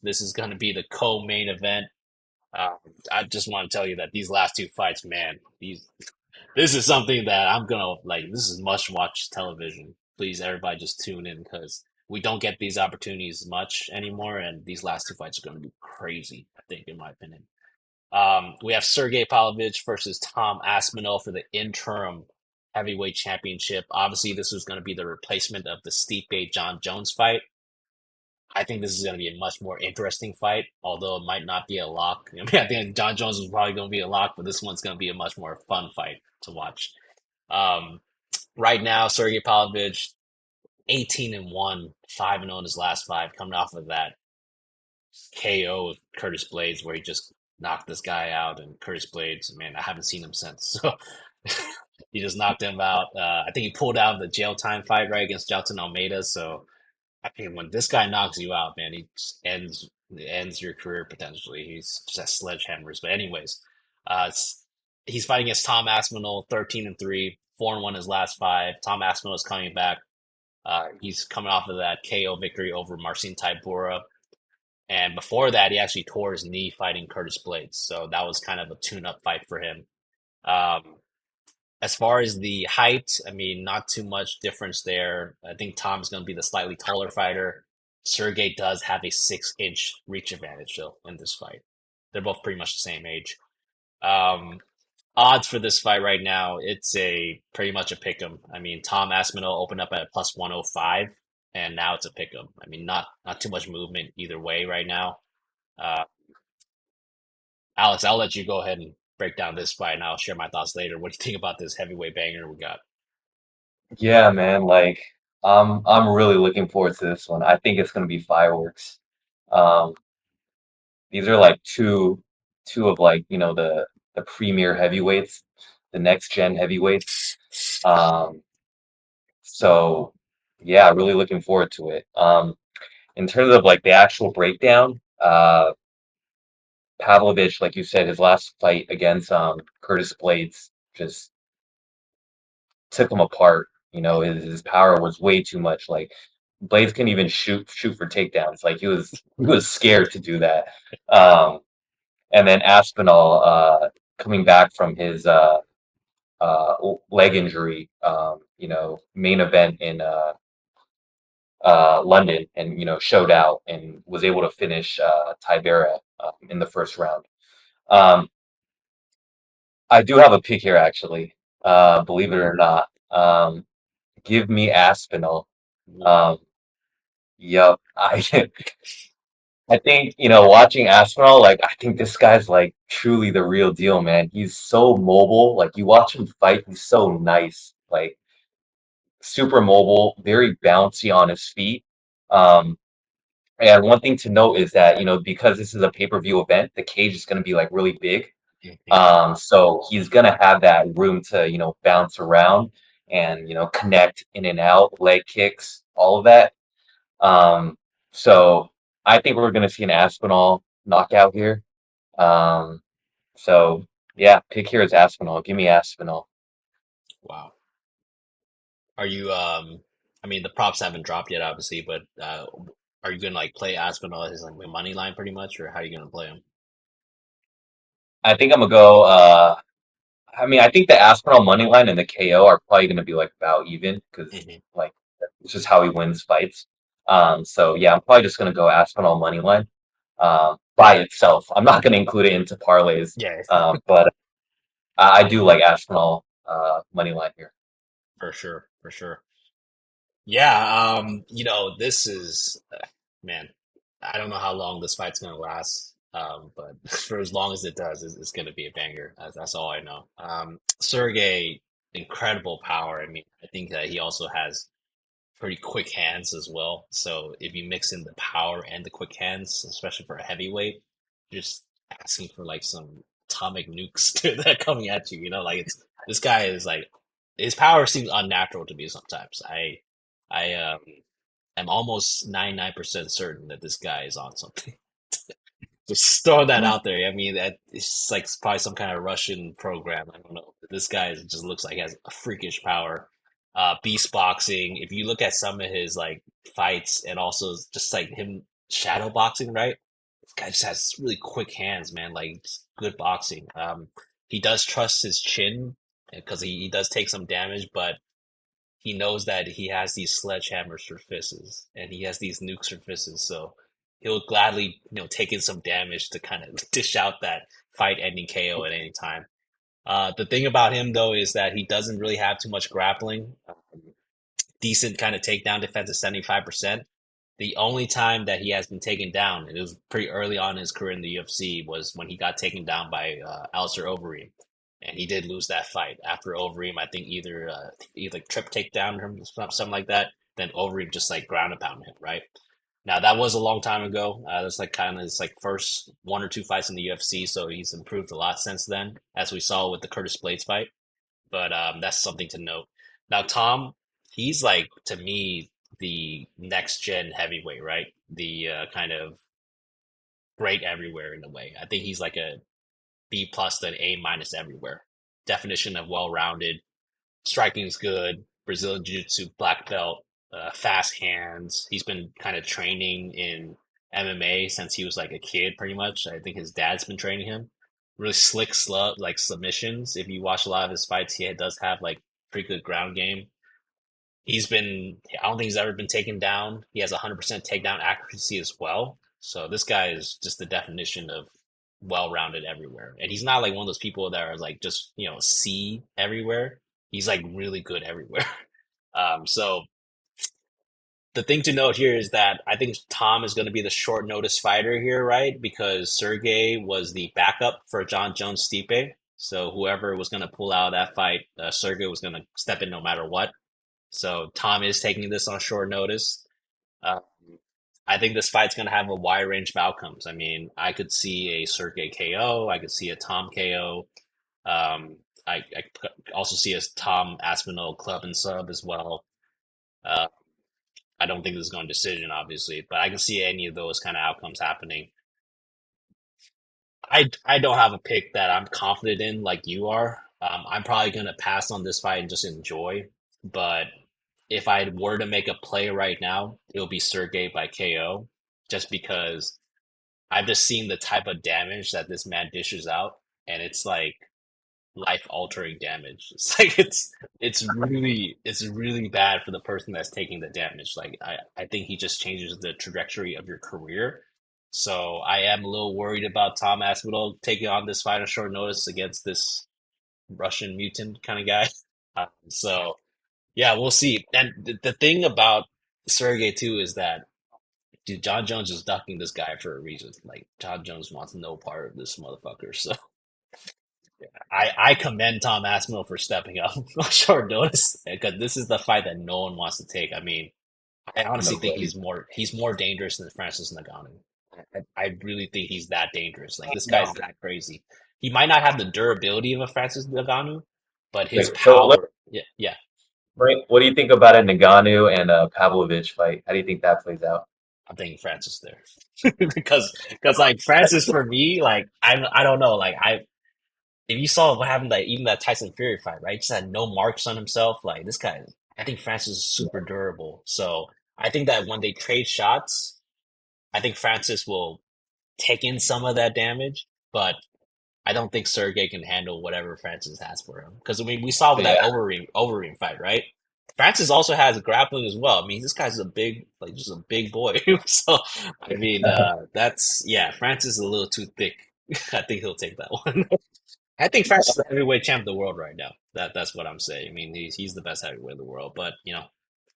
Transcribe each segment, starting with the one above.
This is going to be the co-main event. Um, I just want to tell you that these last two fights, man, this is something that I'm gonna like. This is must-watch television. Please, everybody, just tune in because we don't get these opportunities much anymore, and these last two fights are going to be crazy. I think, in my opinion. We have Sergei Pavlovich versus Tom Aspinall for the interim heavyweight championship. Obviously, this was going to be the replacement of the Stipe John Jones fight. I think this is going to be a much more interesting fight, although it might not be a lock. I mean, I think John Jones is probably going to be a lock, but this one's going to be a much more fun fight to watch. Um, right now, Sergey Pavlovich, 18-1, 5-0 in his last five, coming off of that KO of Curtis Blades, where he just knocked this guy out. And Curtis Blades, man, I haven't seen him since. So he just knocked him out. I think he pulled out of the jail time fight right against Jelton Almeida. So I mean, when this guy knocks you out, man, he just ends your career potentially. He's just sledgehammers. But anyways, he's fighting against Tom Aspinall, 13-3, 4-1 his last five. Tom Aspinall is coming back. He's coming off of that KO victory over Marcin Tybura. And before that, he actually tore his knee fighting Curtis Blades. So that was kind of a tune-up fight for him. Um, as far as the height, I mean, not too much difference there. I think Tom's going to be the slightly taller fighter. Sergey does have a 6-inch reach advantage, though, in this fight. They're both pretty much the same age. Um, odds for this fight right now, it's a pretty much a pick 'em. I mean, Tom Aspinall opened up at plus 105, and now it's a pick 'em. I mean, not too much movement either way right now. Uh, Alex, I'll let you go ahead and break down this fight, and I'll share my thoughts later. What do you think about this heavyweight banger we got? Yeah, man, like I'm really looking forward to this one. I think it's gonna be fireworks. Um, these are like two of like, the premier heavyweights, the next gen heavyweights. Um, so yeah, really looking forward to it. In terms of like the actual breakdown, Pavlovich, like you said, his last fight against Curtis Blades just took him apart. His power was way too much. Like Blades couldn't even shoot for takedowns. Like he was scared to do that. Um, and then Aspinall, coming back from his leg injury, main event in London, and showed out and was able to finish Tibera in the first round. Um, I do have a pick here, actually. Believe it or not. Give me Aspinall. Um, Yep. I think, watching Aspinall, like I think this guy's like truly the real deal, man. He's so mobile. Like you watch him fight, he's so nice. Like super mobile, very bouncy on his feet. Um, and one thing to note is that, because this is a pay-per-view event, the cage is gonna be like really big. So he's gonna have that room to, bounce around and, connect in and out, leg kicks, all of that. Um, so I think we're going to see an Aspinall knockout here. Um, so yeah, pick here is Aspinall. Give me Aspinall. Wow. Are you I mean the props haven't dropped yet obviously, but are you gonna like play Aspinall as like a money line pretty much, or how are you gonna play him? I think I'm gonna go. I mean, I think the Aspinall money line and the KO are probably going to be like about even because Hmm. like it's just how he wins fights. So yeah, I'm probably just going to go Aspinall money line by itself. I'm not going to include it into parlays, Yeah, but I do like Aspinall money line here. for sure, for sure. Yeah, this is man, I don't know how long this fight's gonna last. But for as long as it does, it's gonna be a banger. That's all I know. Sergey, incredible power. I mean, I think that he also has pretty quick hands as well. So if you mix in the power and the quick hands, especially for a heavyweight, you're just asking for like some atomic nukes that coming at you. Like it's this guy is like his power seems unnatural to me sometimes. I am almost 99% certain that this guy is on something. Just throw that out there. I mean, that it's like probably some kind of Russian program. I don't know. This guy just looks like he has a freakish power. Beast boxing. If you look at some of his like fights and also just like him shadow boxing, right? guy just has really quick hands, man. Like just good boxing. He does trust his chin because he does take some damage, but he knows that he has these sledgehammers for fists and he has these nukes for fists. So he'll gladly, take in some damage to kind of dish out that fight-ending KO at any time. The thing about him though is that he doesn't really have too much grappling. Decent kind of takedown defense at 75%. The only time that he has been taken down, and it was pretty early on in his career in the UFC, was when he got taken down by Alistair Overeem. And he did lose that fight. After Overeem, I think either trip takedown or something like that, then Overeem just like ground and pound him, right? Now that was a long time ago. That's like kind of his like first one or two fights in the UFC, so he's improved a lot since then, as we saw with the Curtis Blades fight. But that's something to note. Now, Tom, he's like to me the next gen heavyweight, right? The kind of great everywhere in a way. I think he's like a B plus to an A minus everywhere. Definition of well rounded. Striking is good. Brazilian Jiu Jitsu black belt. Fast hands. He's been kind of training in MMA since he was like a kid, pretty much. I think his dad's been training him. Really slick, like submissions. If you watch a lot of his fights, he does have like pretty good ground game. I don't think he's ever been taken down. He has 100% takedown accuracy as well. So this guy is just the definition of well-rounded everywhere. And he's not like one of those people that are like just, C everywhere. He's like really good everywhere. So the thing to note here is that I think Tom is going to be the short notice fighter here, right? Because Sergey was the backup for John Jones Stipe. So whoever was going to pull out that fight, Sergey was going to step in no matter what. So Tom is taking this on short notice. Uh, I think this fight's going to have a wide range of outcomes. I mean, I could see a Sergey KO. I could see a Tom KO. I could also see a Tom Aspinall club and sub as well. Uh, I don't think this is going to decision, obviously, but I can see any of those kind of outcomes happening. I don't have a pick that I'm confident in like you are. I'm probably going to pass on this fight and just enjoy. But if I were to make a play right now, it'll be Sergey by KO, just because I've just seen the type of damage that this man dishes out, and it's like life altering damage. It's like it's really bad for the person that's taking the damage. Like I think he just changes the trajectory of your career. So I am a little worried about Tom Aspinall taking on this fight on short notice against this Russian mutant kind of guy. So yeah, we'll see. And the thing about Sergey too is that dude, John Jones is ducking this guy for a reason. Like John Jones wants no part of this motherfucker. So I commend Tom Aspinall for stepping up on short notice because this is the fight that no one wants to take. I mean, I honestly think Nobody. he's more dangerous than Francis Ngannou. I really think he's that dangerous. Like this guy's No. that crazy. He might not have the durability of a Francis Ngannou, but his Wait, so power, yeah, yeah. what do you think about a Ngannou and a Pavlovich fight? How do you think that plays out? I'm thinking Francis there because like Francis for me, like I don't know, like I if you saw what happened, like even that Tyson Fury fight, right? Just had no marks on himself. Like this guy, I think Francis is super durable. So I think that when they trade shots, I think Francis will take in some of that damage, but I don't think Sergey can handle whatever Francis has for him. Because I mean, we saw with that Yeah, Overeem fight, right? Francis also has grappling as well. I mean, this guy's a big, like, just a big boy. So, I mean, that's yeah. Francis is a little too thick. I think he'll take that one. I think Francis is the heavyweight champ of the world right now. That's what I'm saying. I mean, he's the best heavyweight in the world. But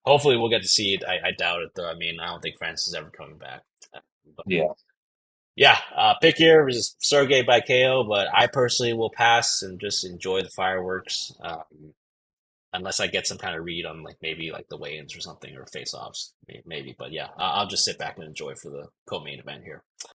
hopefully we'll get to see it. I doubt it though. I mean, I don't think Francis is ever coming back. But yeah, yeah, pick here is Sergey by KO, but I personally will pass and just enjoy the fireworks. Unless I get some kind of read on like maybe like the weigh-ins or something or face-offs, maybe. But yeah, I'll just sit back and enjoy for the co-main event here.